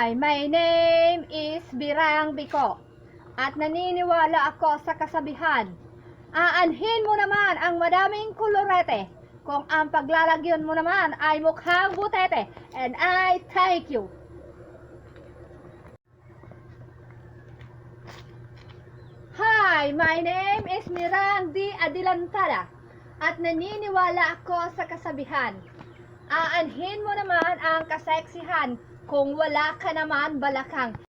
Hi, my name is Birang Biko at naniniwala ako sa kasabihan. Aanhin mo naman ang madaming kolorete kung ang paglalagyan mo naman ay mukhang butete. And I thank you. Hi, my name is Mirang D. Adilantada at naniniwala ako sa kasabihan. Aanhin mo naman ang kaseksihan kung wala ka naman balakang.